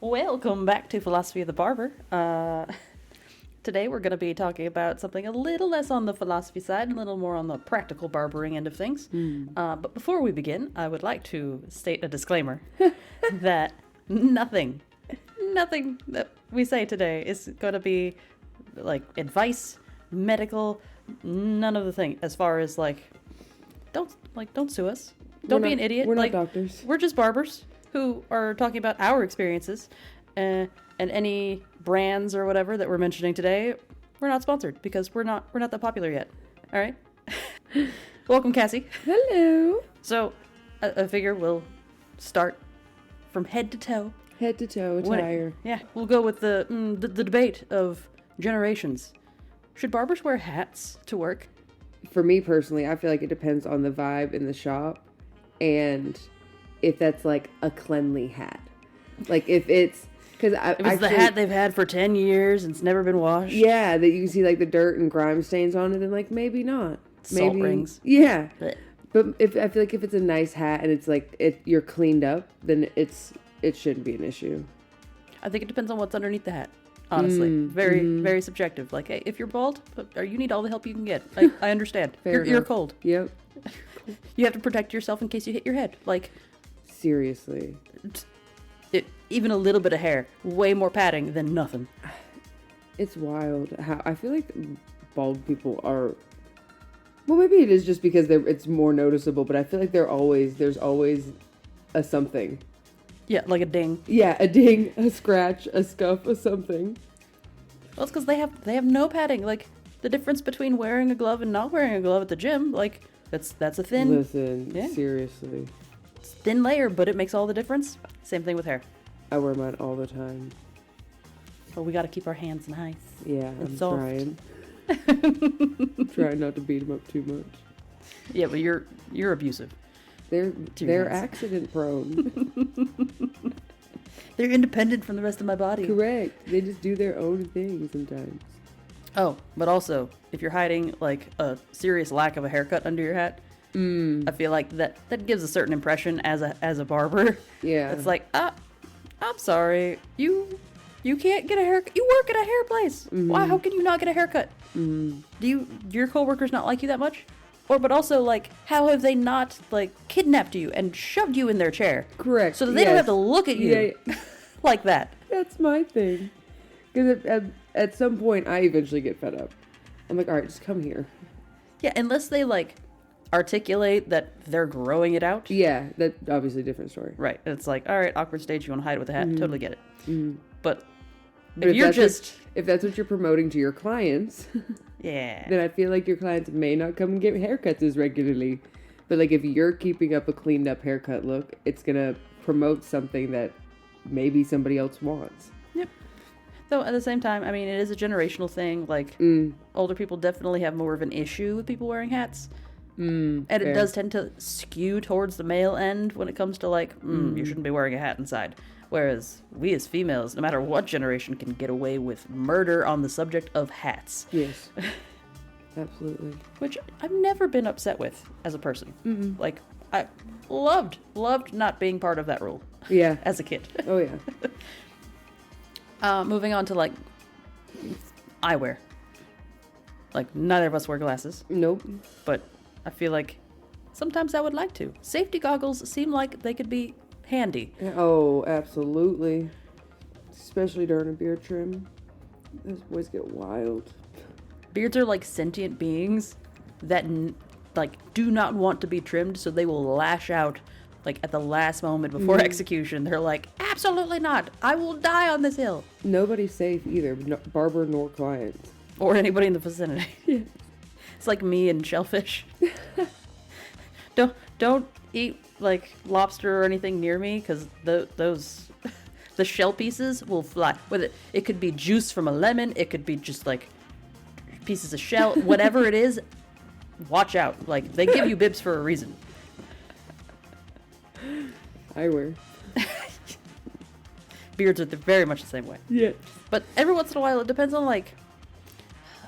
Welcome back to Philosophy of the Barber. Today we're going to be talking about something a little less on the philosophy side and a little more on the practical barbering end of things. But before we begin, I would like to state a disclaimer that nothing that we say today is going to be like advice, medical, none of the thing. As far as don't sue us. Don't be an idiot. We're not doctors. We're just barbers who are talking about our experiences, and any brands or whatever that we're mentioning today, we're not sponsored because we're not that popular yet. All right. Welcome, Cassy. Hello. So, I figure we'll start from head to toe. Head to toe attire. Yeah, we'll go with the debate of generations. Should barbers wear hats to work? For me personally, I feel like it depends on the vibe in the shop, and if that's like a cleanly hat. Like if it's because if it's the hat they've had for 10 years and it's never been washed. Yeah, that you can see like the dirt and grime stains on it, then like maybe not. Salt rings. Yeah. Blech. But I feel like if it's a nice hat and it's like you're cleaned up, then it shouldn't be an issue. I think it depends on what's underneath the hat. Honestly, very subjective. Like, hey, if you're bald, or you need all the help you can get. I understand. You're cold. Yep. You have to protect yourself in case you hit your head. Like, seriously. Even a little bit of hair, way more padding than nothing. It's wild how I feel like bald people are. Well, maybe it is just because it's more noticeable, but I feel like there's always a something. Yeah, like a ding. Yeah, a ding, a scratch, a scuff, a something. Well, it's because they have no padding. Like, the difference between wearing a glove and not wearing a glove at the gym, like, that's a thin... Listen, seriously. It's a thin layer, but it makes all the difference. Same thing with hair. I wear mine all the time. But we got to keep our hands nice. Yeah, I'm trying. Trying not to beat them up too much. Yeah, but you're abusive. They're accident prone. They're independent from the rest of my body. Correct. They just do their own thing sometimes. Oh, but also, if you're hiding like a serious lack of a haircut under your hat, I feel like that gives a certain impression as a barber. Yeah. It's like, I'm sorry, you can't get a haircut. You work at a hair place. Why? How can you not get a haircut? Do your coworkers not like you that much? But also, like, how have they not, like, kidnapped you and shoved you in their chair? Correct. So that they don't have to look at you like that. That's my thing. Because at some point, I eventually get fed up. I'm like, all right, just come here. Yeah, unless they, like, articulate that they're growing it out. Yeah, that's obviously a different story. Right. And it's like, all right, awkward stage, you want to hide it with a hat. Totally get it. But if that's what you're promoting to your clients... Yeah. Then I feel like your clients may not come and get haircuts as regularly. But like if you're keeping up a cleaned up haircut look, it's going to promote something that maybe somebody else wants. Yep. Though at the same time, I mean, it is a generational thing. Like older people definitely have more of an issue with people wearing hats. And fair. It does tend to skew towards the male end when it comes to like, you shouldn't be wearing a hat inside. Whereas we as females, no matter what generation, can get away with murder on the subject of hats. Yes. Absolutely. Which I've never been upset with as a person. Like, I loved not being part of that rule. Yeah. As a kid. Oh, yeah. Moving on to, like, eyewear. Like, neither of us wear glasses. Nope. But I feel like sometimes I would like to. Safety goggles seem like they could be handy. Oh, absolutely. Especially during a beard trim. Those boys get wild. Beards are like sentient beings that do not want to be trimmed, so they will lash out like at the last moment before execution. They're like, absolutely not. I will die on this hill. Nobody's safe either, barber nor clients. Or anybody in the vicinity. Yeah. It's like me and shellfish. Don't eat like lobster or anything near me, because the shell pieces will fly. Whether it could be juice from a lemon, it could be just like pieces of shell, whatever it is. Watch out! Like, they give you bibs for a reason. Eyewear. Beards are very much the same way. Yeah. But every once in a while, it depends on like.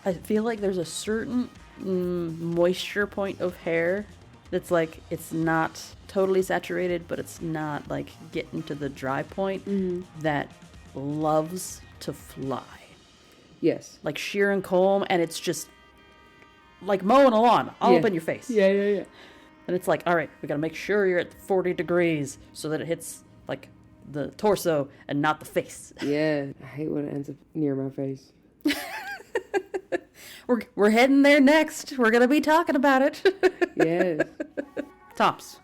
I feel like there's a certain moisture point of hair It's like, it's not totally saturated, but it's not like getting to the dry point that loves to fly. Yes. Like shear and comb, and it's just like mowing a lawn all up in your face. Yeah. And it's like, all right, we got to make sure you're at 40 degrees so that it hits like the torso and not the face. Yeah. I hate when it ends up near my face. We're heading there next. We're going to be talking about it. Yes. Tops.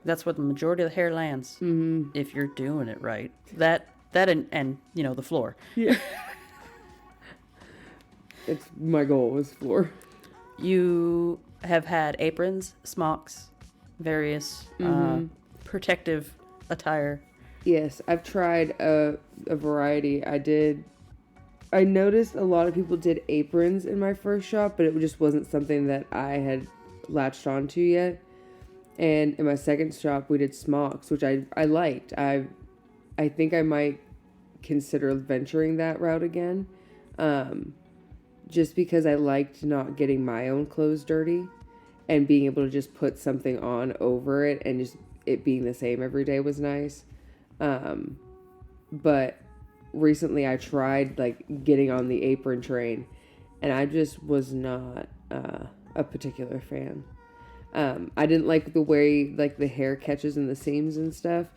That's where the majority of the hair lands. Mm-hmm. If you're doing it right. That and you know, the floor. Yeah. It's my goal is floor. You have had aprons, smocks, various protective attire. Yes, I've tried a variety. I noticed a lot of people did aprons in my first shop, but it just wasn't something that I had latched onto yet. And in my second shop, we did smocks, which I liked. I think I might consider venturing that route again. Just because I liked not getting my own clothes dirty and being able to just put something on over it and just it being the same every day was nice. But recently I tried like getting on the apron train and I just was not a particular fan. I didn't like the way like the hair catches in the seams and stuff,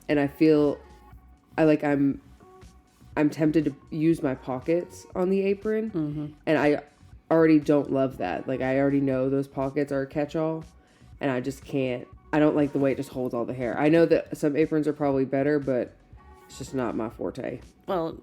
and I feel I'm tempted to use my pockets on the apron, and I already don't love that. Like I already know those pockets are a catch-all, and I just can't. I don't like the way it just holds all the hair. I know that some aprons are probably better, but it's just not my forte. Well,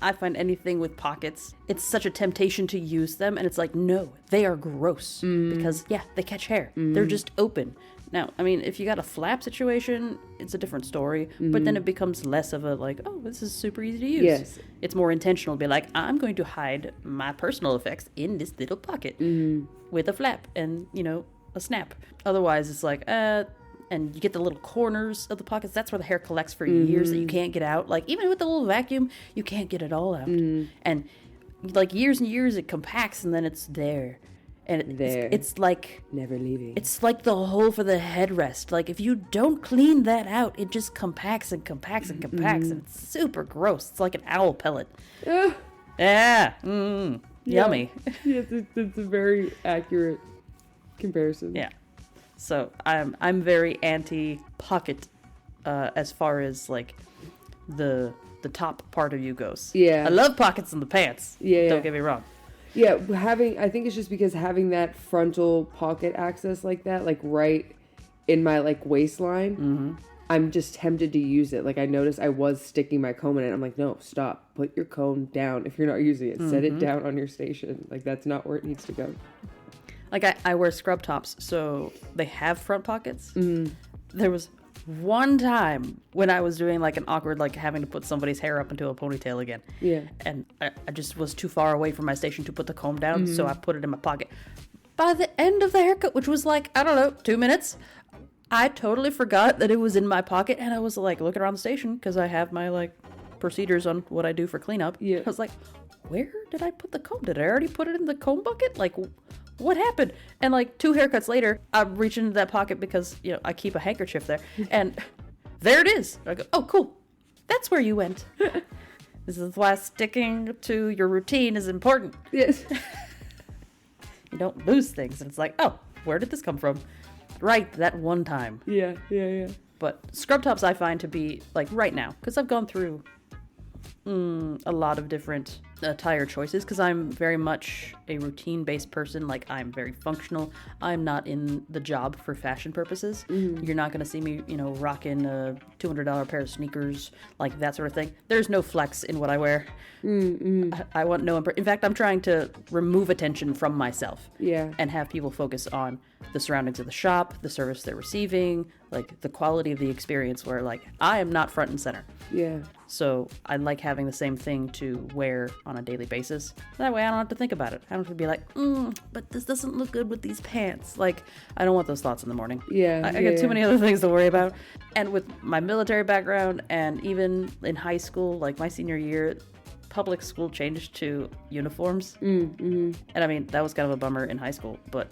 I find anything with pockets, it's such a temptation to use them, and it's like, no, they are gross, because, yeah, they catch hair. They're just open. Now, I mean, if you got a flap situation, it's a different story, but then it becomes less of a, like, oh, this is super easy to use. Yes. It's more intentional to be like, I'm going to hide my personal effects in this little pocket with a flap and, you know, a snap. Otherwise, it's like, and you get the little corners of the pockets. That's where the hair collects for years that you can't get out. Like, even with the little vacuum, you can't get it all out. And, like, years and years, it compacts, and then it's there. And it's like... never leaving. It's like the hole for the headrest. Like, if you don't clean that out, it just compacts and compacts and compacts, and it's super gross. It's like an owl pellet. Yeah. Yummy. Yes, it's a very accurate comparison. Yeah. So I'm very anti-pocket as far as like the top part of you goes. Yeah. I love pockets in the pants. Yeah. Don't get me wrong. Yeah, I think it's just because having that frontal pocket access like that, like right in my like waistline, I'm just tempted to use it. Like I noticed I was sticking my comb in it. I'm like, no, stop. Put your comb down if you're not using it. Set it down on your station. Like that's not where it needs to go. Like I wear scrub tops, so they have front pockets. There was one time when I was doing like an awkward, like having to put somebody's hair up into a ponytail again. Yeah. And I just was too far away from my station to put the comb down, so I put it in my pocket. By the end of the haircut, which was like, I don't know, 2 minutes, I totally forgot that it was in my pocket, and I was like looking around the station because I have my like procedures on what I do for cleanup. Yeah. I was like, where did I put the comb? Did I already put it in the comb bucket? Like, what happened? And like 2 haircuts later, I'm reaching into that pocket because, you know, I keep a handkerchief there. And there it is. I go, oh, cool. That's where you went. This is why sticking to your routine is important. Yes. You don't lose things. And it's like, oh, where did this come from? Right, that one time. Yeah. But scrub tops I find to be, like, right now, because I've gone through a lot of different attire choices, because I'm very much a routine-based person. Like, I'm very functional. I'm not in the job for fashion purposes. You're not going to see me, you know, rocking a $200 pair of sneakers, like that sort of thing. There's no flex in what I wear. I want no... in fact, I'm trying to remove attention from myself. Yeah. And have people focus on the surroundings of the shop, the service they're receiving, like the quality of the experience, where like I am not front and center. Yeah. So I like having the same thing to wear on a daily basis. That way I don't have to think about it. I don't have to be like, but this doesn't look good with these pants. Like, I don't want those thoughts in the morning. Yeah. I got too many other things to worry about. And with my military background, and even in high school, like my senior year, public school changed to uniforms. And I mean, that was kind of a bummer in high school, but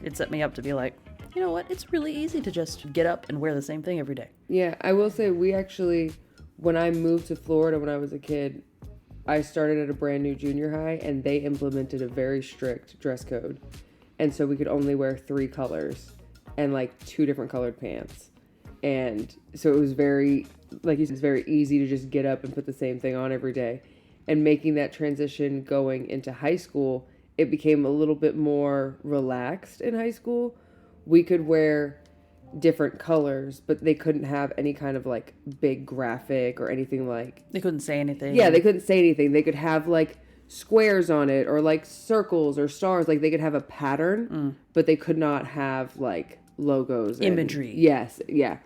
it set me up to be like, you know what? It's really easy to just get up and wear the same thing every day. Yeah, I will say we actually, when I moved to Florida when I was a kid, I started at a brand new junior high, and they implemented a very strict dress code. And so we could only wear 3 colors and like 2 different colored pants. And so it was very, like you said, it's very easy to just get up and put the same thing on every day. And making that transition going into high school, it became a little bit more relaxed in high school. We could wear different colors, but they couldn't have any kind of like big graphic or anything like. They couldn't say anything. Yeah, they couldn't say anything. They could have like squares on it or like circles or stars. Like they could have a pattern, but they could not have like logos. Imagery. Yes, yeah.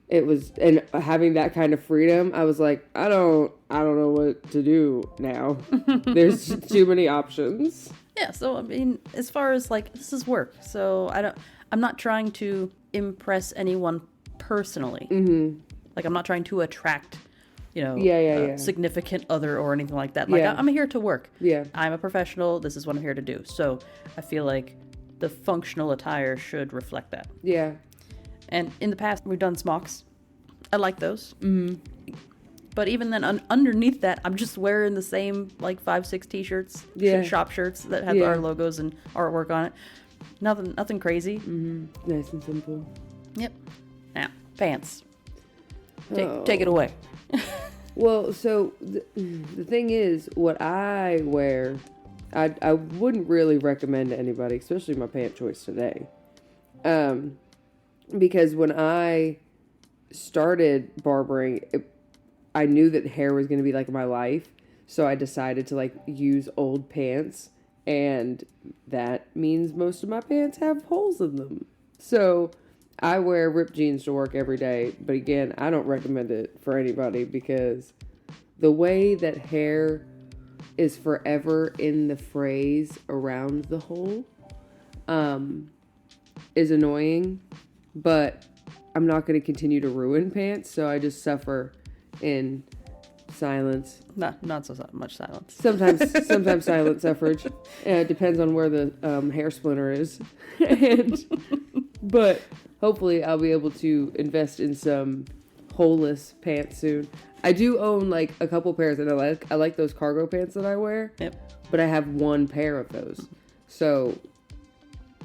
It was, and having that kind of freedom, I was like, I don't know what to do now. There's too many options. Yeah, so I mean, as far as like, this is work, so I'm not trying to impress anyone personally. Mm-hmm. Like, I'm not trying to attract, significant other or anything like that. Like, I'm here to work. Yeah. I'm a professional. This is what I'm here to do. So I feel like the functional attire should reflect that. Yeah. And in the past, we've done smocks. I like those. Mm-hmm. But even then, underneath that, I'm just wearing the same, like, 5-6 t-shirts, shop shirts that have our logos and artwork on it. Nothing crazy. Mm-hmm. Nice and simple. Yep. Now, pants. Take it away. Well, so the thing is, what I wear, I wouldn't really recommend to anybody, especially my pant choice today. Because when I started barbering, I knew that hair was going to be like my life. So I decided to like use old pants, and that means most of my pants have holes in them. So I wear ripped jeans to work every day. But again, I don't recommend it for anybody because the way that hair is forever in the phrase around the hole is annoying. But I'm not going to continue to ruin pants, so I just suffer in silence. Not so much silence. Sometimes silent suffrage. It depends on where the hair splinter is. But hopefully I'll be able to invest in some holeless pants soon. I do own like a couple pairs, and I like those cargo pants that I wear. Yep. But I have one pair of those, so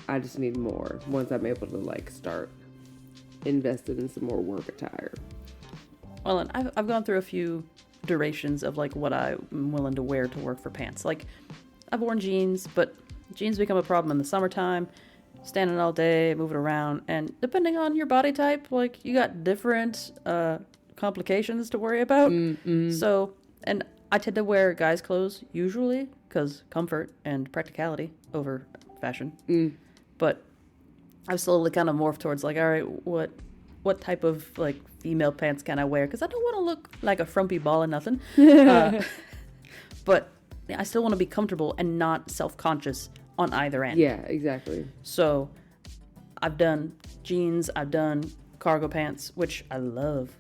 I just need more once I'm able to like start invested in some more work attire. Well, and I've gone through a few durations of like what I'm willing to wear to work for pants. Like, I've worn jeans, but jeans become a problem in the summertime. Standing all day, moving around, and depending on your body type, like you got different complications to worry about. Mm-hmm. So, and I tend to wear guys' clothes usually because comfort and practicality over fashion. But I've slowly kind of morphed towards like, all right, what type of like female pants can I wear? Because I don't want to look like a frumpy ball and nothing. But I still want to be comfortable and not self-conscious on either end. Yeah, exactly. So I've done jeans, I've done cargo pants, which I love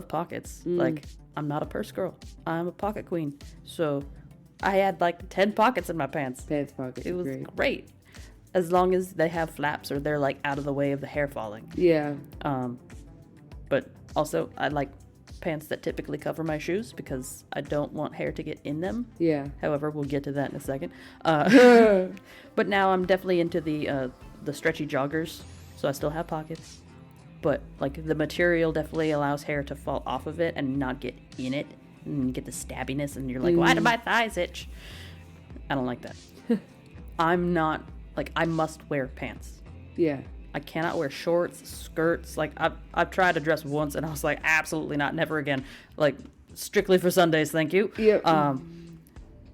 pockets. Like, I'm not a purse girl. I'm a pocket queen. So I had like 10 pockets in my pants. Pants pockets. It was great. As long as they have flaps or they're like out of the way of the hair falling. Yeah. But also I like pants that typically cover my shoes because I don't want hair to get in them. Yeah. However, we'll get to that in a second. But now I'm definitely into the stretchy joggers, so I still have pockets. But like the material definitely allows hair to fall off of it and not get in it and get the stabbiness, and you're like, why do my thighs itch? I don't like that. I'm not like, I must wear pants. Yeah. I cannot wear shorts, skirts. Like, I've tried to dress once, and I was like, absolutely not, never again. Like, strictly for Sundays, thank you. Yep.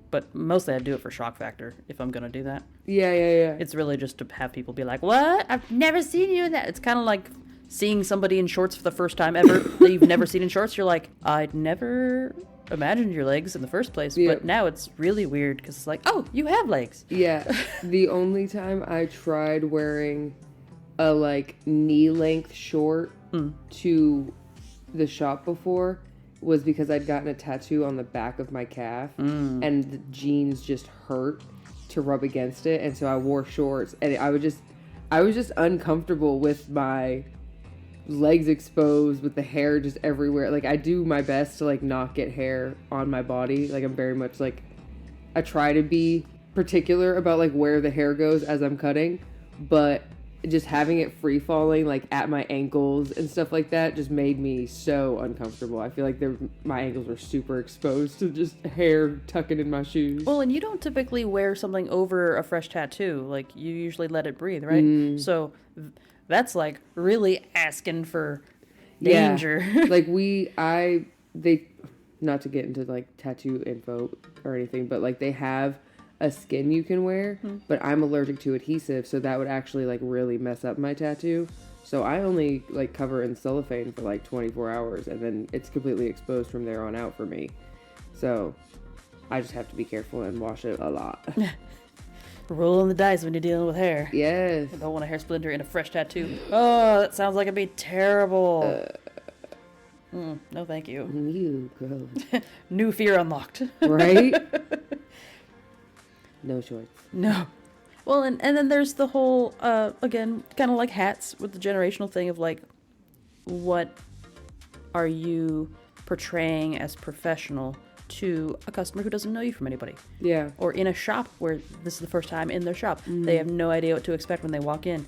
But mostly I do it for shock factor, if I'm going to do that. Yeah. It's really just to have people be like, what? I've never seen you in that. It's kind of like seeing somebody in shorts for the first time ever that you've never seen in shorts. You're like, I'd never imagined your legs in the first place. Yep. But now it's really weird because it's like, oh, you have legs. Yeah. The only time I tried wearing a like knee length short to the shop before was because I'd gotten a tattoo on the back of my calf and the jeans just hurt to rub against it, and so I wore shorts, and I I was just uncomfortable with my legs exposed, with the hair just everywhere. Like, I do my best to, like, not get hair on my body. Like, I'm very much, like, I try to be particular about, like, where the hair goes as I'm cutting, but just having it free falling, like, at my ankles and stuff like that just made me so uncomfortable. I feel like my ankles were super exposed to just hair tucking in my shoes. Well, and you don't typically wear something over a fresh tattoo. Like, you usually let it breathe, right? So that's, like, really asking for danger. Yeah. Like, they, not to get into, like, tattoo info or anything, but, like, they have a skin you can wear, but I'm allergic to adhesive, so that would actually, like, really mess up my tattoo. So I only, like, cover in cellophane for, like, 24 hours, and then it's completely exposed from there on out for me. So I just have to be careful and wash it a lot. Rolling the dice when you're dealing with hair. Yes. I don't want a hair splinter in a fresh tattoo. Oh, that sounds like it'd be terrible. No, thank you. You gross. New fear unlocked. Right? No shorts. No. Well, and then there's the whole, again, kind of like hats with the generational thing of, like, what are you portraying as professional to a customer who doesn't know you from anybody? Yeah. Or in a shop where this is the first time in their shop. They have no idea what to expect when they walk in.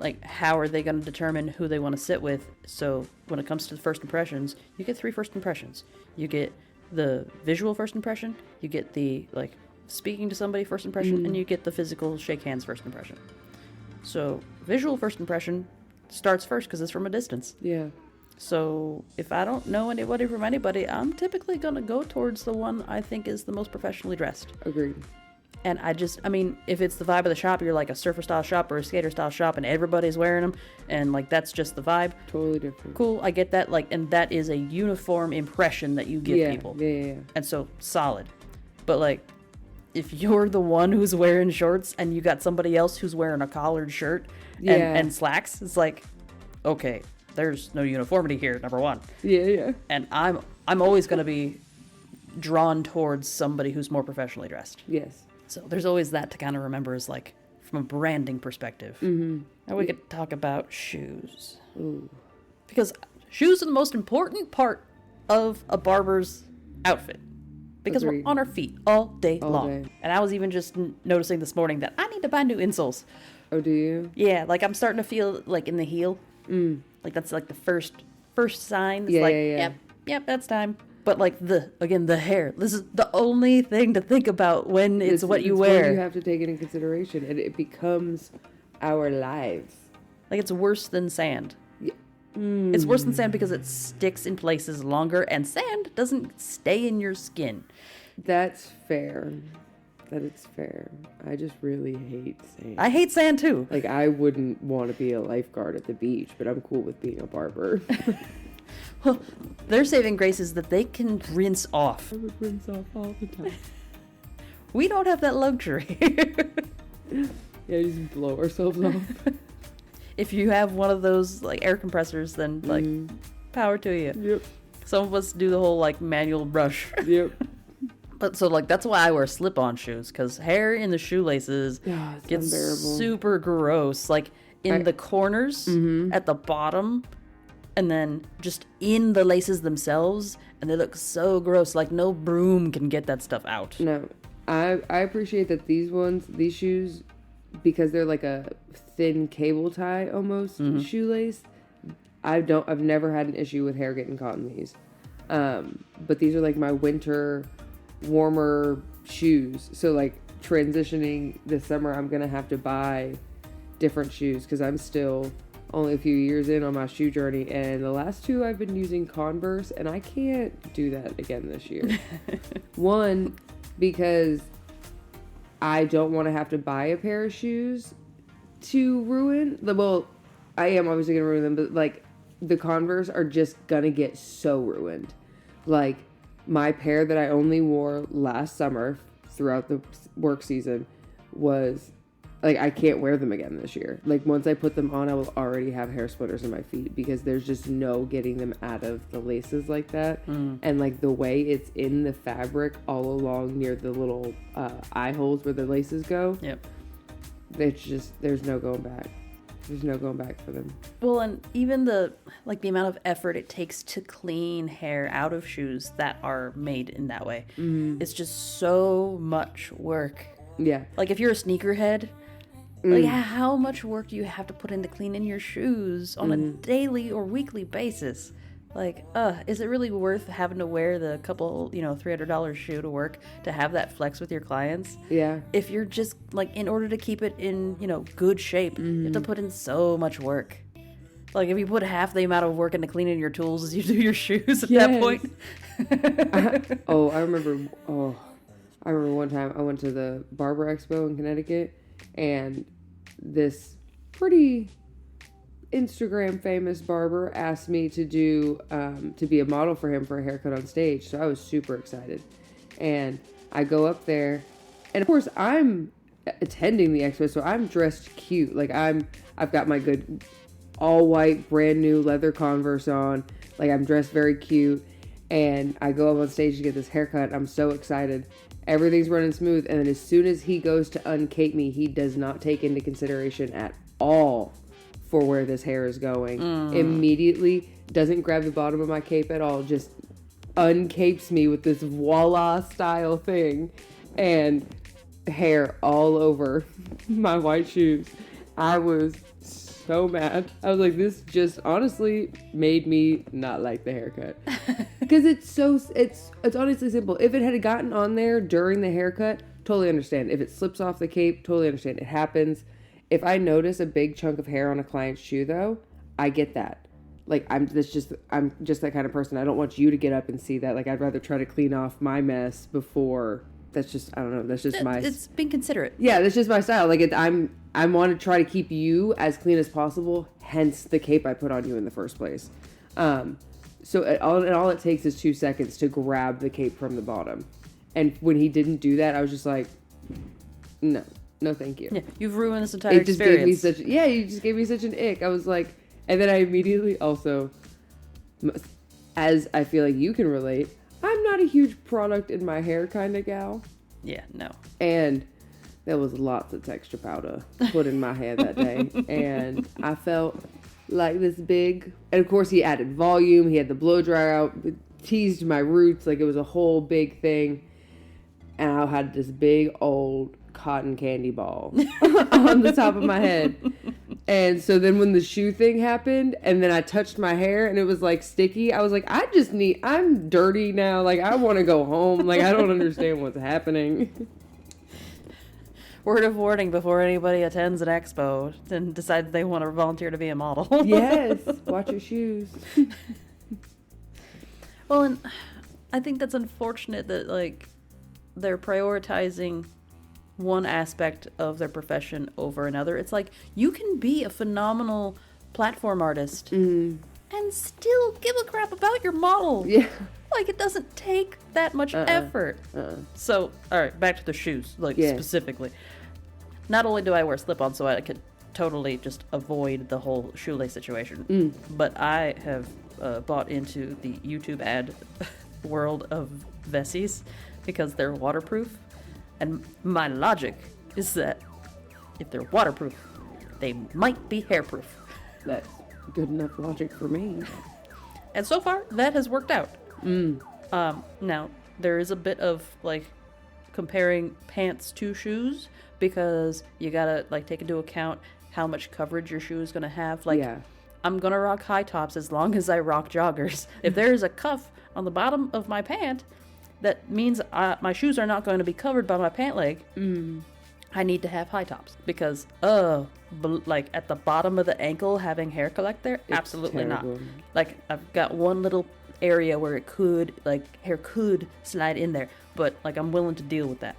Like, how are they going to determine who they want to sit with? So when it comes to the first impressions, you get 3 first impressions. You get the visual first impression, you get the, like, speaking to somebody first impression, and you get the physical shake hands first impression. So visual first impression starts first because it's from a distance. Yeah. So if I don't know anybody from anybody, I'm typically going to go towards the one I think is the most professionally dressed. Agreed. And I mean, if it's the vibe of the shop, you're like a surfer style shop or a skater style shop and everybody's wearing them and, like, that's just the vibe. Totally different. Cool, I get that. Like, and that is a uniform impression that you give people. Yeah. And so, solid. But, like, if you're the one who's wearing shorts and you got somebody else who's wearing a collared shirt and slacks, it's like, okay, there's no uniformity here, number one. Yeah. And I'm always going to be drawn towards somebody who's more professionally dressed. Yes. So there's always that to kind of remember as, like, from a branding perspective. And we could talk about shoes. Ooh. Because shoes are the most important part of a barber's outfit. Because Agreed. we're on our feet all day All long. day. And I was even just noticing this morning that I need to buy new insoles. Oh, do you? Yeah, like, I'm starting to feel, like, in the heel. Like, that's, like, the first sign. It's Yeah, like, yeah. Yep, that's time. But, like, the hair. This is the only thing to think about when it's what you wear. What you have to take it in consideration, and it becomes our lives. Like, it's worse than sand. Yeah. It's worse than sand because it sticks in places longer, and sand doesn't stay in your skin. That's fair. That it's fair. I just really hate sand. I hate sand, too. Like, I wouldn't want to be a lifeguard at the beach, but I'm cool with being a barber. Well, their saving grace is that they can rinse off. I would rinse off all the time. We don't have that luxury. Yeah, just blow ourselves off. If you have one of those, like, air compressors, then, like, power to you. Yep. Some of us do the whole, like, manual brush. Yep. But so, like, that's why I wear slip-on shoes, because hair in the shoelaces gets unbearable. super gross. Like, in the corners, at the bottom, and then just in the laces themselves, and they look so gross. Like, no broom can get that stuff out. No, I appreciate that these shoes, because they're like a thin cable tie almost shoelace. I've never had an issue with hair getting caught in these. But these are like my winter warmer shoes. So, like, transitioning this summer, I'm gonna have to buy different shoes because I'm still only a few years in on my shoe journey, and the last 2 I've been using Converse, and I can't do that again this year. One, because I don't want to have to buy a pair of shoes to ruin. Well, I am obviously gonna ruin them, but, like, the Converse are just gonna get so ruined. Like, my pair that I only wore last summer throughout the work season was, like, I can't wear them again this year. Like, once I put them on, I will already have hair splinters in my feet because there's just no getting them out of the laces like that. And, like, the way it's in the fabric all along near the little eye holes where the laces go. Yep. it's just, there's no going back. There's no going back for them. Well, and even the amount of effort it takes to clean hair out of shoes that are made in that way. It's just so much work. Yeah. Like, if you're a sneakerhead, like, how much work do you have to put into cleaning your shoes on a daily or weekly basis? Like, is it really worth having to wear the couple, $300 shoe to work to have that flex with your clients? Yeah. If you're just, like, in order to keep it in, good shape, you have to put in so much work. Like, if you put half the amount of work into cleaning your tools as you do your shoes at that point. I remember one time I went to the Barber Expo in Connecticut, and this pretty Instagram famous barber asked me to do to be a model for him for a haircut on stage. So I was super excited, and I go up there, and of course I'm attending the expo, so I'm dressed cute. Like, I've got my good all white brand new leather Converse on. Like, I'm dressed very cute, and I go up on stage to get this haircut. I'm so excited. Everything's running smooth, and then as soon as he goes to uncape me, he does not take into consideration at all for where this hair is going. Immediately doesn't grab the bottom of my cape at all, just uncapes me with this voila style thing, and hair all over my white shoes. I was so mad. I was like, this just honestly made me not like the haircut. Because it's honestly simple. If it had gotten on there during the haircut, totally understand. If it slips off the cape, totally understand. It happens. If I notice a big chunk of hair on a client's shoe, though, I get that. Like, I'm just that kind of person. I don't want you to get up and see that. Like, I'd rather try to clean off my mess before. That's just, I don't know. That's just my. It's being considerate. Yeah, that's just my style. Like, I want to try to keep you as clean as possible. Hence the cape I put on you in the first place. So all it takes is 2 seconds to grab the cape from the bottom. And when he didn't do that, I was just like, no, thank you. Yeah, you've ruined this entire experience. You just gave me such an ick. I was like, and then I immediately also, as I feel like you can relate, I'm not a huge product in my hair kind of gal. Yeah, no. And there was lots of texture powder put in my hair that day. And I felt like this big, and of course he added volume. He had the blow dryer out, teased my roots. Like, it was a whole big thing. And I had this big old cotton candy ball on the top of my head. And so then when the shoe thing happened, and then I touched my hair and it was like sticky, I was like, I'm dirty now. Like, I want to go home. Like, I don't understand what's happening. Word of warning before anybody attends an expo and decides they want to volunteer to be a model. Yes. Watch your shoes. Well, and I think that's unfortunate that, like, they're prioritizing one aspect of their profession over another. It's like, you can be a phenomenal platform artist and still give a crap about your model. Yeah. Like, it doesn't take that much effort. So, all right, back to the shoes, specifically. Not only do I wear slip-ons so I could totally just avoid the whole shoelace situation, but I have bought into the YouTube ad world of Vessies because they're waterproof. And my logic is that if they're waterproof, they might be hairproof. That's good enough logic for me. And so far, that has worked out. Now, there is a bit of, like, comparing pants to shoes, because you gotta, like, take into account how much coverage your shoe is gonna have. Like, I'm gonna rock high tops as long as I rock joggers. If there is a cuff on the bottom of my pant, that means my shoes are not going to be covered by my pant leg. I need to have high tops because, like, at the bottom of the ankle, having hair collect there, it's absolutely terrible. Not. Like, I've got one little area where it could, like, hair could slide in there, but, like, I'm willing to deal with that.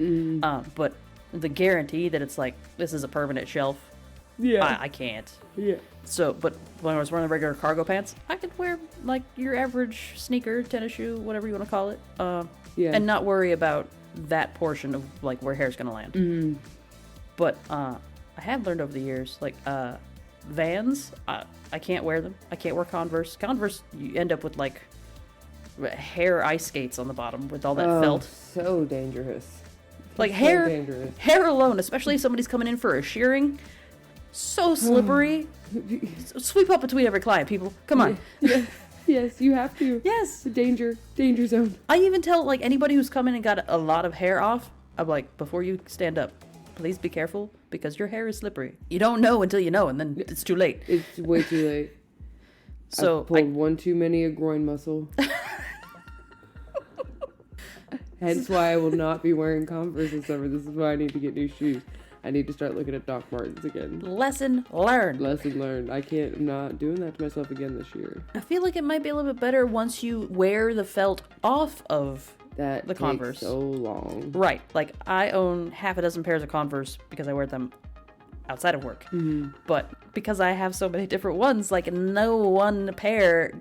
But the guarantee that it's like, this is a permanent shelf, I can't. Yeah. So, but when I was wearing regular cargo pants, I could wear, like, your average sneaker, tennis shoe, whatever you want to call it, and not worry about that portion of, like, where hair's gonna land. But I have learned over the years, like, Vans, I can't wear them. I can't wear Converse. Converse, you end up with, like, hair ice skates on the bottom with all that felt. So dangerous. Like So hair, dangerous. hair alone, especially if somebody's coming in for a shearing, so slippery. Sweep up between every client, people. Come on. Yes, yes, you have to. Yes. The danger zone. I even tell like anybody who's come in and got a lot of hair off, I'm like, before you stand up, please be careful because your hair is slippery. You don't know until you know, and then it's too late. It's way too late. So I've pulled one too many a groin muscle. Hence why I will not be wearing Converse this summer. This is why I need to get new shoes. I need to start looking at Doc Martens again. lesson learned. Lesson learned. I'm not doing that to myself again this year. I feel like it might be a little bit better once you wear the felt off of That the takes Converse. so long. Right. Like I own half a dozen pairs of Converse because I wear them outside of work. Mm-hmm. But because I have so many different ones, like no one pair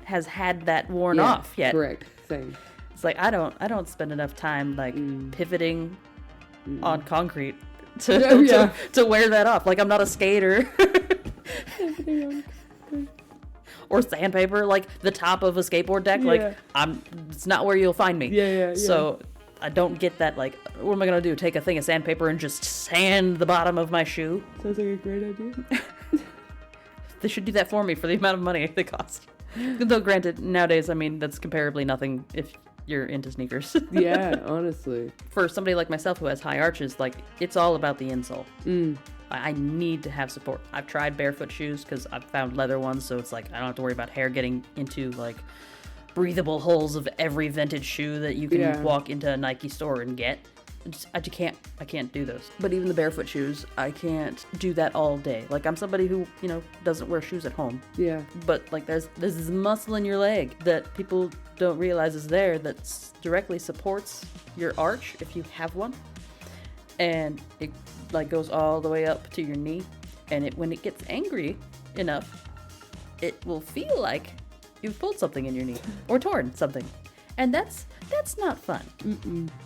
has had that worn off yet. Correct. Same. It's like I don't spend enough time like pivoting on concrete to wear that off. Like I'm not a skater. Or sandpaper, like the top of a skateboard deck. Like it's not where you'll find me. Yeah. So I don't get that. Like, what am I gonna do? Take a thing of sandpaper and just sand the bottom of my shoe? Sounds like a great idea. They should do that for me for the amount of money they cost. Though, granted, nowadays, I mean, that's comparably nothing if you're into sneakers. Yeah, honestly. For somebody like myself who has high arches, like, it's all about the insole. I need to have support. I've tried barefoot shoes because I've found leather ones, so it's like I don't have to worry about hair getting into, like, breathable holes of every vintage shoe that you can walk into a Nike store and get. I can't do those. But even the barefoot shoes, I can't do that all day. Like, I'm somebody who, doesn't wear shoes at home. Yeah. But, like, there's this muscle in your leg that people don't realize is there that directly supports your arch if you have one. And it, like, goes all the way up to your knee. And when it gets angry enough, it will feel like you've pulled something in your knee or torn something. And that's not fun.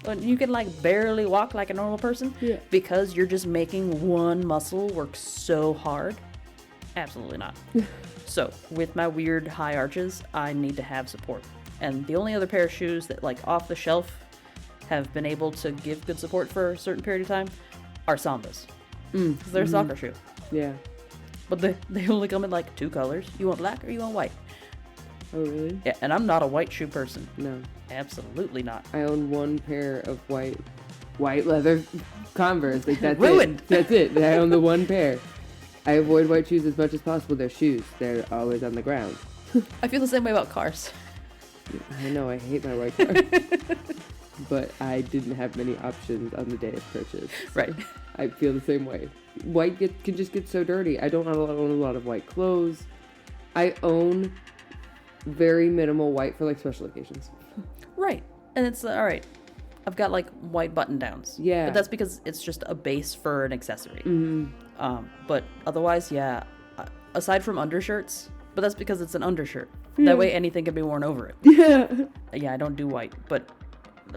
When you can like barely walk like a normal person because you're just making one muscle work so hard. Absolutely not. So with my weird high arches, I need to have support. And the only other pair of shoes that like off the shelf have been able to give good support for a certain period of time are Sambas. Because they're a soccer shoe. Yeah. But they only come in like 2 colors. You want black or you want white? Oh, really? Yeah, and I'm not a white shoe person. No. Absolutely not. I own one pair of white leather Converse. Like, that's Ruined. it. That's it. I own the one pair. I avoid white shoes as much as possible. They're shoes. They're always on the ground. I feel the same way about cars. I know, I hate my white car. But I didn't have many options on the day of purchase. So Right. I feel the same way. White can just get so dirty. I don't own a lot of white clothes. I own very minimal white for like special occasions. Right. And it's all right. I've got like white button downs. Yeah. But that's because it's just a base for an accessory. Mm-hmm. But otherwise, yeah. Aside from undershirts, but that's because it's an undershirt. Yeah. That way anything can be worn over it. Yeah. Yeah, I don't do white. But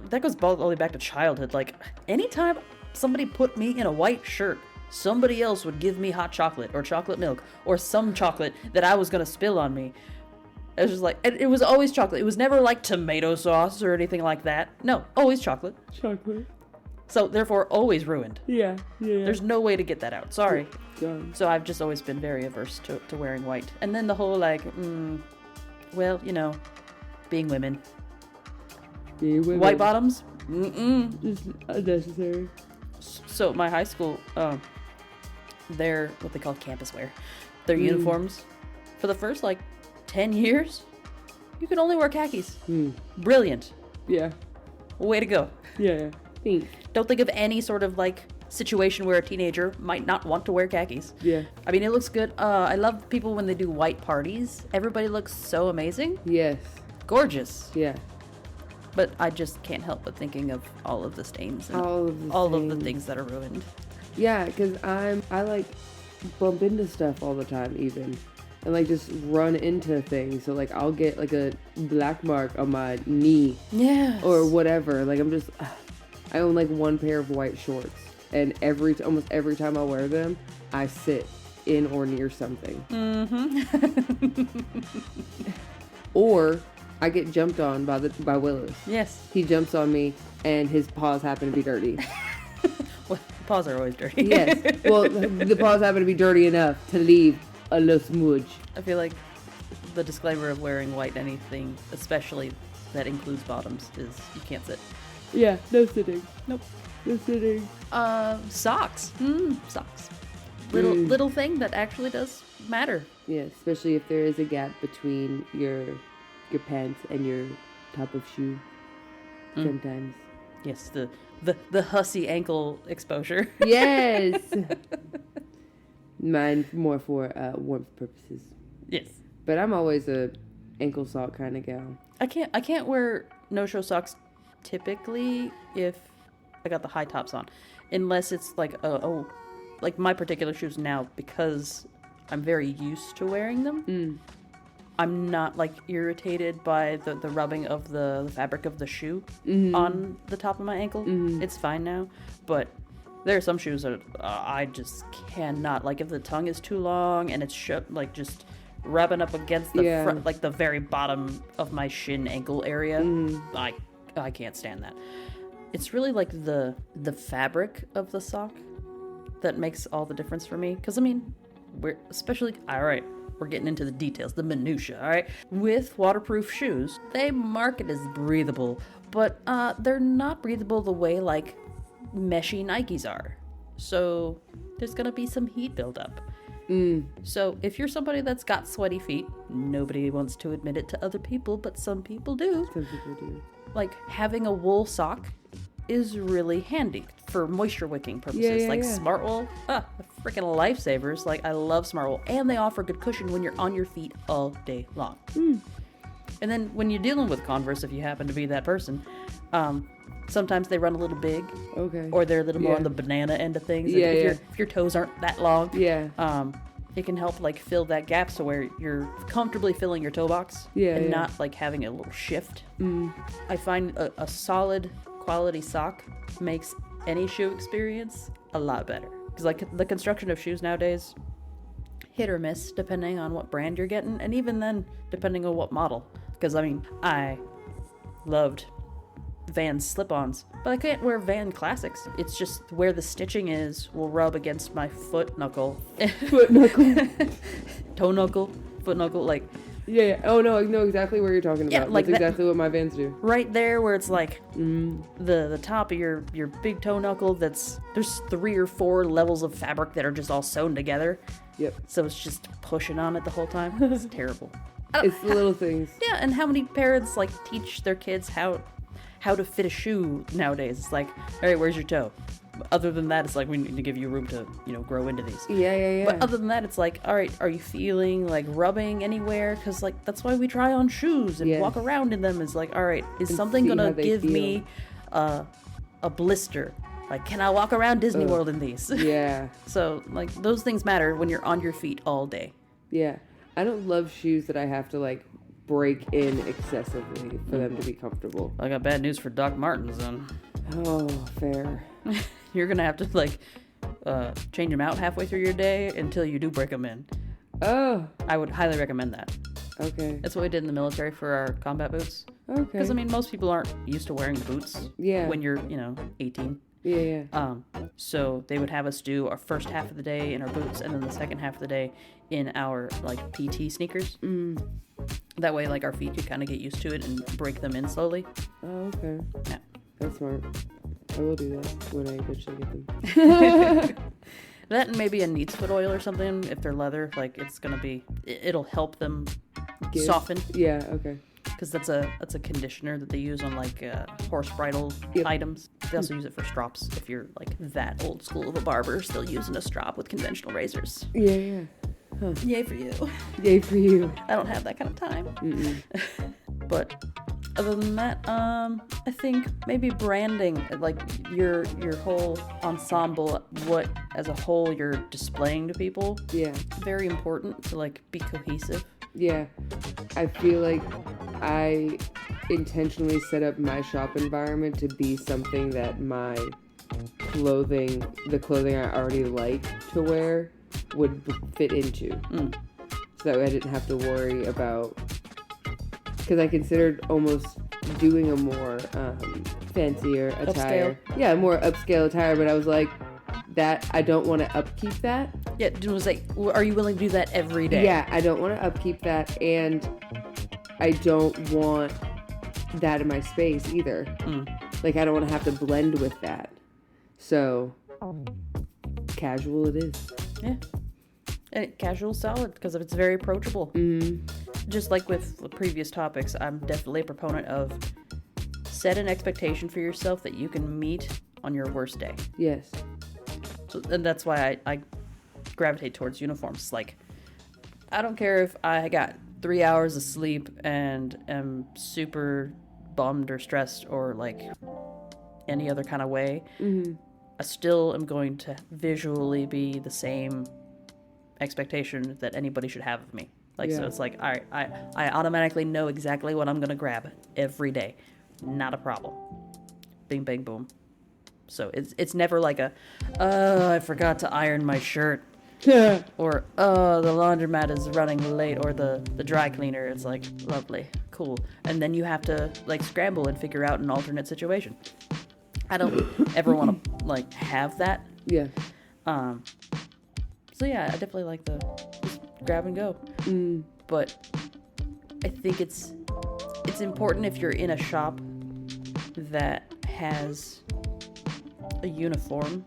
that goes all the way back to childhood. Like, anytime somebody put me in a white shirt, somebody else would give me hot chocolate or chocolate milk or some chocolate that I was going to spill on me. It was just like, it was always chocolate. It was never like tomato sauce or anything like that. No, always chocolate. Chocolate. So, therefore, always ruined. Yeah. There's no way to get that out. Sorry. Done. So, I've just always been very averse to wearing white. And then the whole, like, well, being women. White bottoms? Just unnecessary. So, my high school, they're what they call campus wear. Their uniforms, for the first, 10 years, you could only wear khakis. Brilliant. Yeah. Way to go. Yeah. Thanks. Don't think of any sort of, situation where a teenager might not want to wear khakis. Yeah. I mean, it looks good. I love people when they do white parties. Everybody looks so amazing. Yes. Gorgeous. Yeah. But I just can't help but thinking of all of the stains and All of the things that are ruined. Yeah, because I bump into stuff all the time even. And just run into things. So I'll get a black mark on my knee. Yeah. Or whatever. I own one pair of white shorts. And almost every time I wear them, I sit in or near something. Mm-hmm. Or I get jumped on by Willis. Yes. He jumps on me, and his paws happen to be dirty. Well, paws are always dirty. Yes. Well, the paws happen to be dirty enough to leave a little smudge. I feel like the disclaimer of wearing white anything, especially that includes bottoms, is you can't sit. Yeah, no sitting. Nope. No sitting. Socks. Socks. Little thing that actually does matter. Yeah, especially if there is a gap between your pants and your top of shoe. Sometimes. Yes, the hussy ankle exposure. Yes. Mine more for warmth purposes. Yes. But I'm always a ankle sock kind of gal. I can't wear no-show socks typically if I got the high tops on, unless it's like like my particular shoes now, because I'm very used to wearing them. I'm not like irritated by the rubbing of the fabric of the shoe on the top of my ankle. It's fine now, but there are some shoes that I just cannot. Like if the tongue is too long and it's like just rubbing up against the front, like the very bottom of my shin ankle area, I can't stand that. It's really like the fabric of the sock that makes all the difference for me. Because I mean, we're getting into the details, the minutia, all right? With waterproof shoes, they market as breathable, but they're not breathable the way like meshy Nikes are. So there's gonna be some heat buildup. So if you're somebody that's got sweaty feet, nobody wants to admit it to other people, but some people do. Some people do. Like having a wool sock is really handy for moisture wicking purposes. Smartwool, freaking lifesavers. Like I love Smartwool, and they offer good cushion when you're on your feet all day long. And then when you're dealing with Converse, if you happen to be that person, sometimes they run a little big. Okay. Or they're a little more on the banana end of things. If your toes aren't that long. It can help like fill that gap so where you're comfortably filling your toe box. And not like having a little shift. I find a solid quality sock makes any shoe experience a lot better. Because like the construction of shoes nowadays, hit or miss depending on what brand you're getting, and even then depending on what model. Because I mean, I loved Vans slip-ons, but I can't wear Van Classics. It's just where the stitching is will rub against my foot knuckle. Foot knuckle. Toe knuckle, foot knuckle, like. Yeah. Oh no, I know exactly what you're talking about. Yeah, like that's exactly what my Vans do. Right there where it's like the top of your big toe knuckle, there's 3 or 4 levels of fabric that are just all sewn together. Yep. So it's just pushing on it the whole time. It's terrible. It's the little things. Yeah, and how many parents like teach their kids how to fit a shoe nowadays? It's like, all right, where's your toe? Other than that, it's like, we need to give you room to, grow into these. Yeah. But other than that, it's like, all right, are you feeling like rubbing anywhere? Because like that's why we try on shoes and walk around in them. Is like, all right, is something gonna give me a blister? Like, can I walk around Disney World in these? Yeah. So like those things matter when you're on your feet all day. Yeah, I don't love shoes that I have to like break in excessively for them to be comfortable. I got bad news for Doc Martens then. Oh, fair. You're gonna have to like change them out halfway through your day until you do break them in. Oh. I would highly recommend that. Okay. That's what we did in the military for our combat boots. Okay. Because I mean, most people aren't used to wearing boots. Yeah. When you're 18. Yeah. So they would have us do our first half of the day in our boots, and then the second half of the day in our like PT sneakers. That way, like our feet could kind of get used to it and break them in slowly. Oh, okay. Yeah. That's smart. I will do that when I eventually get them. That and maybe a neat's foot oil or something. If they're leather, like it's gonna be, it'll help them soften. Yeah. Okay. Because that's a conditioner that they use on like horse bridle items. They also use it for strops if you're like that old school of a barber still using a strop with conventional razors. Yeah. Huh. Yay for you. Yay for you. I don't have that kind of time. But other than that, I think maybe branding, like your whole ensemble, what as a whole you're displaying to people. Yeah. Very important to like be cohesive. Yeah. I feel like I intentionally set up my shop environment to be something that my the clothing I already like to wear would fit into. So that way I didn't have to worry about because I considered almost doing a more fancier attire. Upscale. Yeah, more upscale attire, but I was like, that I don't want to upkeep that. Yeah, it was like, are you willing to do that every day? Yeah, I don't want to upkeep that, and I don't want that in my space either. Like, I don't want to have to blend with that. So, casual it is. Yeah. And casual solid, because it's very approachable. Just like with the previous topics, I'm definitely a proponent of set an expectation for yourself that you can meet on your worst day. Yes. So, and that's why I gravitate towards uniforms. Like, I don't care if I got 3 hours of sleep and am super bummed or stressed or like any other kind of way. I still am going to visually be the same expectation that anybody should have of me. Like, so it's like, all right, I automatically know exactly what I'm going to grab every day. Not a problem. Bing, bang, boom. So it's never like I forgot to iron my shirt. Or, the laundromat is running late, or the dry cleaner. It's like, lovely, cool. And then you have to, like, scramble and figure out an alternate situation. I don't ever want to, like, have that. Yeah. So, yeah, I definitely like the just grab and go. But I think it's important if you're in a shop that has a uniform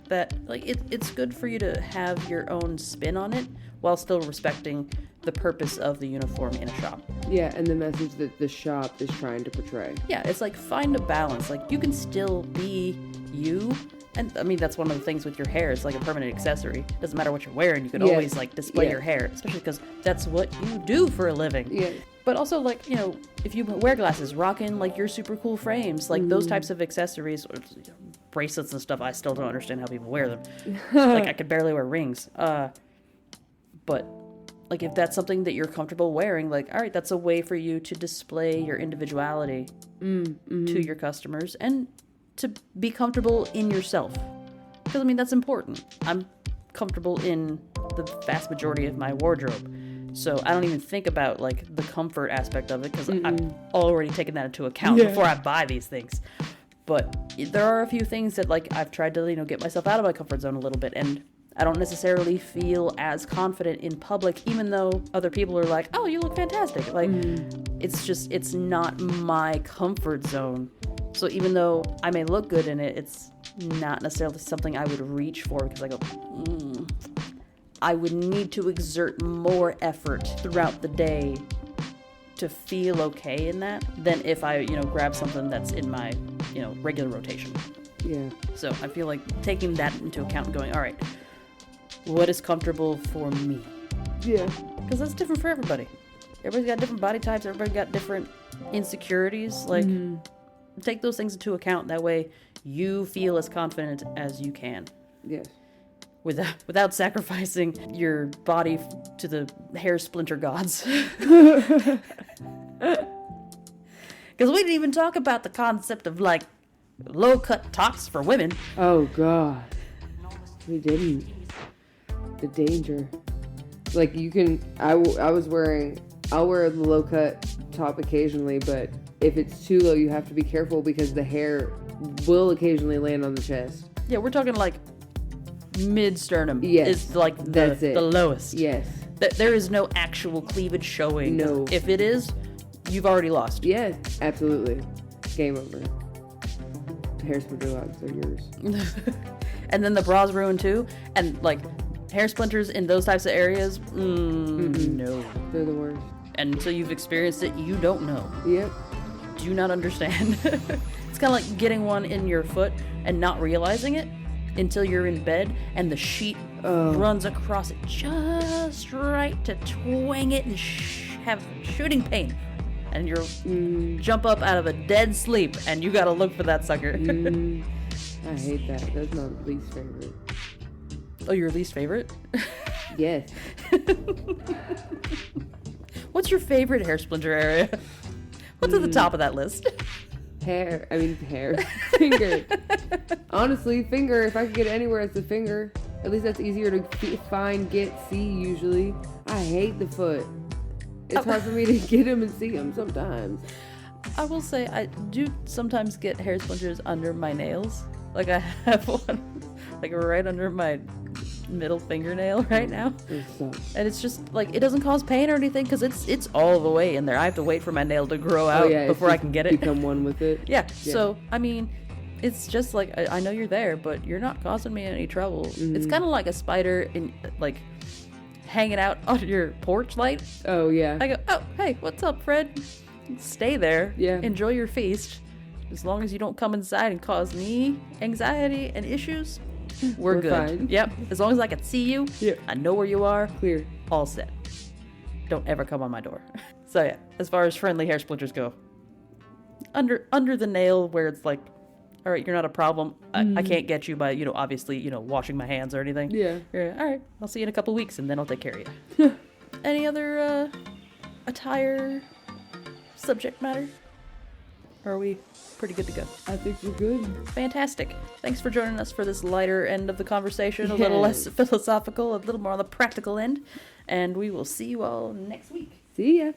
that, like, it's good for you to have your own spin on it while still respecting the purpose of the uniform in a shop. Yeah, and the message that the shop is trying to portray. Yeah, it's like, find a balance. Like, you can still be you. And, I mean, that's one of the things with your hair. It's like a permanent accessory. Doesn't matter what you're wearing. You can always, like, display your hair. Especially because that's what you do for a living. Yeah. But also, like, you know, if you wear glasses, rock in, like, your super cool frames. Like, those types of accessories, or bracelets and stuff, I still don't understand how people wear them. Like, I could barely wear rings. But, like, if that's something that you're comfortable wearing, like, all right, that's a way for you to display your individuality to your customers and to be comfortable in yourself. Because, I mean, that's important. I'm comfortable in the vast majority of my wardrobe. So I don't even think about, like, the comfort aspect of it, because I've already taken that into account before I buy these things. But there are a few things that, like, I've tried to, you know, get myself out of my comfort zone a little bit, and I don't necessarily feel as confident in public, even though other people are like, oh, you look fantastic. Like, it's not my comfort zone. So even though I may look good in it, it's not necessarily something I would reach for, because I go, I would need to exert more effort throughout the day to feel okay in that than if I, you know, grab something that's in my, you know, regular rotation. Yeah. So I feel like taking that into account and going, all right, what is comfortable for me? Yeah. Because that's different for everybody. Everybody's got different body types. Everybody's got different insecurities. Like, take those things into account. That way you feel as confident as you can. Yes. Without sacrificing your body to the hair splinter gods. Because we didn't even talk about the concept of, like, low-cut tops for women. Oh, God. We didn't. The danger. Like, you can... I'll wear the low-cut top occasionally, but if it's too low, you have to be careful because the hair will occasionally land on the chest. Yeah, we're talking, like, mid-sternum. Yes. Is, like, the lowest. Yes. There is no actual cleavage showing. No. If it is, you've already lost. Yeah, absolutely. Game over. Hair splinter locks are yours. And then the bra's ruined too. And, like, hair splinters in those types of areas, no. They're the worst. And until you've experienced it, you don't know. Yep. Do not understand. It's kind of like getting one in your foot and not realizing it until you're in bed and the sheet runs across it just right to twang it and have shooting pain. And you're jump up out of a dead sleep and you gotta look for that sucker. I hate that. That's my least favorite. Oh, your least favorite? Yes. What's your favorite hair splinter area? What's at the top of that list? Hair. Finger. Honestly, finger. If I could get anywhere, it's the finger. At least that's easier to find, see usually. I hate the foot. it's hard for me to get them and see them sometimes. I will say I do sometimes get hair splinters under my nails. Like I have one like right under my middle fingernail right now. And it's just like it doesn't cause pain or anything because it's all the way in there. I have to wait for my nail to grow out before I can get it. Become one with it. Yeah. So I mean, it's just like I know you're there, but you're not causing me any trouble. Mm-hmm. It's kind of like a spider in like hanging out on your porch light. Oh yeah. I go, oh hey, what's up, Fred? Stay there. Yeah. Enjoy your feast. As long as you don't come inside and cause me anxiety and issues, we're good. Fine. Yep. As long as I can see you, I know where you are. Clear. All set. Don't ever come on my door. So yeah, as far as friendly hair splinters go, under the nail where it's like, all right, you're not a problem. I can't get you by, obviously, washing my hands or anything. Yeah. All right, I'll see you in a couple weeks and then I'll take care of you. Any other attire subject matter? Or are we pretty good to go? I think we're good. Fantastic. Thanks for joining us for this lighter end of the conversation, a little less philosophical, a little more on the practical end. And we will see you all next week. See ya.